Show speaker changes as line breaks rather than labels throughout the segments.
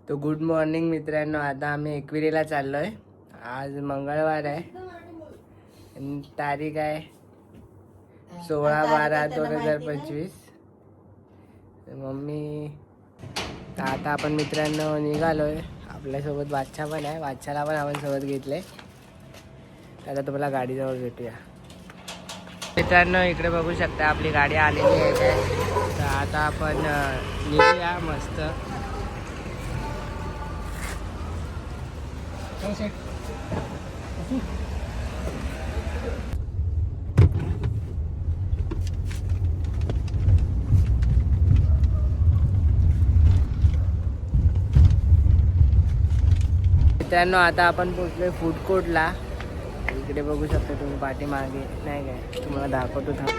तो good morning मित्रांनो. आता आम्ही एकविरीला चाललो आहे. आज मंगळवार आहे आणि तारीख आहे 16/12/2025. मम्मी आता आपण मित्रांनो निघालो आहे. आपल्यासोबत बादशाह पण आहे. बादशाहला पण आपण सोबत घेतले. आता तुम्हाला गाडीजवळ भेटूया मित्रांनो. इकडे बघू शकता आपली गाडी आलेली आहे काय. तर आता आपण निघूया मस्त. मित्रांनो आता आपण पोहोचलोय फूड कोर्टला. इकडे बघू शकता तुम्ही पाठीमागे नाही काय, तुम्हाला दाखवतो थांब.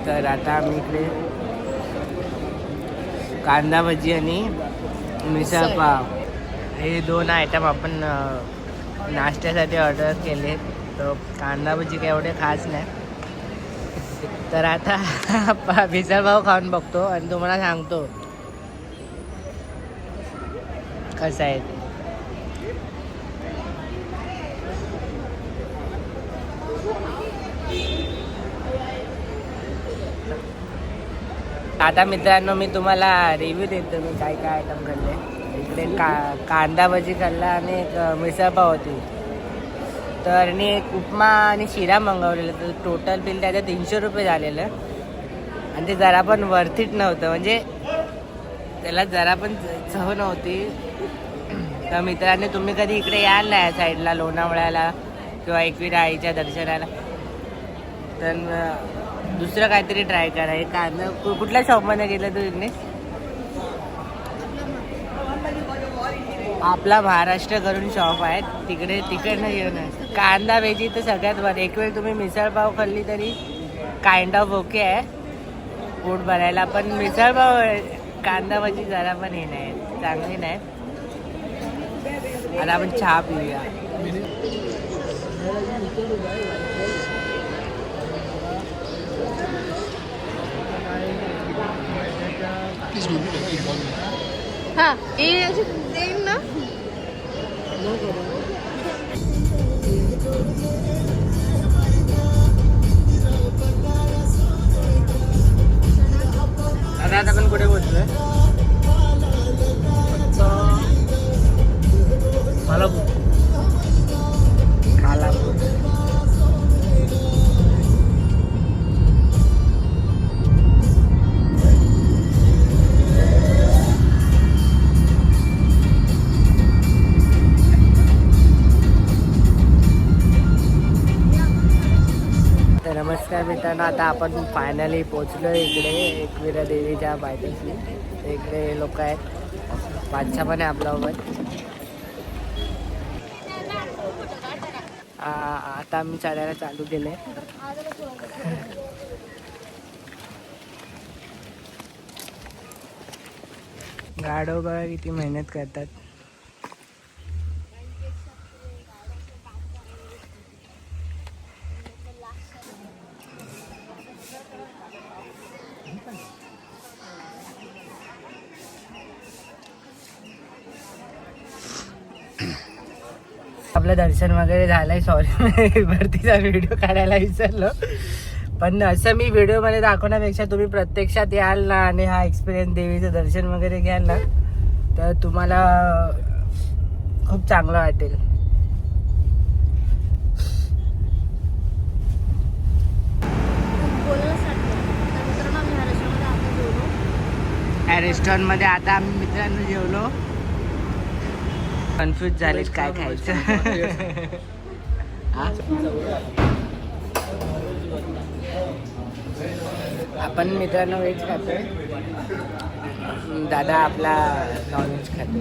तर आता आम्ही इकडे कांदा भजी आणि मिसळ पाव हे 2 आयटम आपण नाश्त्यासाठी ऑर्डर केले. तर कांदा भजी काय एवढे खास नाही. तर आता मिसळ पाव खाऊन बघतो आणि तुम्हाला सांगतो कसं आहे ते. आता मित्रांनो मी तुम्हाला रिव्ह्यू देतो मी काय काय आयटम खाल्ले. इकडे कांदा भजी खाल्ला आणि एक मिसळ पाव होती. तर आणि एक उपमा आणि शिरा मागवलेलं. तर टोटल बिल त्याचं 300 रुपये झालेलं आणि ते जरा पण वर्थ इट नव्हतं. म्हणजे त्याला जरा पण चव नव्हती. तर मित्रांनी तुम्ही कधी इकडे याल ना या साईडला लोणावळ्याला किंवा एकविरा आईच्या दर्शनाला तर दुसरं काहीतरी ट्राय करा. हे कांदा कुठल्या शॉपमध्ये गेलं तू इकडे. आपला महाराष्ट्र करून शॉप आहे तिकडे. तिकडनं घेऊन कांदा भजी तर सगळ्यात बरं. एक वेळ तुम्ही मिसळ पाव खाल्ली तरी काइंड ऑफ ओके आहे पोट भरायला. पण मिसळ पाव कांदा भजी जरा पण हे नाही चांगली नाही. आता आपण चहा पिऊया.
हाँ ये देन ना
आता आपण कुठे पोहोचलोय. नमस्कार मित्रांनो. आता आपण फायनली पोचलो इकडे एकविरा देवीच्या पायथ्याशी. इकडे लोक आहेत. बादशाह पण आहे आपल्यासोबत. आता आम्ही चढायला चालू केले. गाडो बघा किती मेहनत करतात. आपलं दर्शन वगैरे झालंय. सॉरी भरतीचा व्हिडिओ काढायला विसरलो. पण असं मी व्हिडिओमध्ये दाखवण्यापेक्षा तुम्ही प्रत्यक्षात याल ना आणि हा एक्सपिरियन्स देवीचं दर्शन वगैरे घ्याल ना तर तुम्हाला खूप चांगलं वाटेल. या रेस्टॉरंटमध्ये आता आम्ही मित्रांनो जेवलो. कन्फ्यूज झालेत काय खायचं. आपण मित्रांनो व्हेज खातोय. दादा आपला नॉनव्हेज खातो.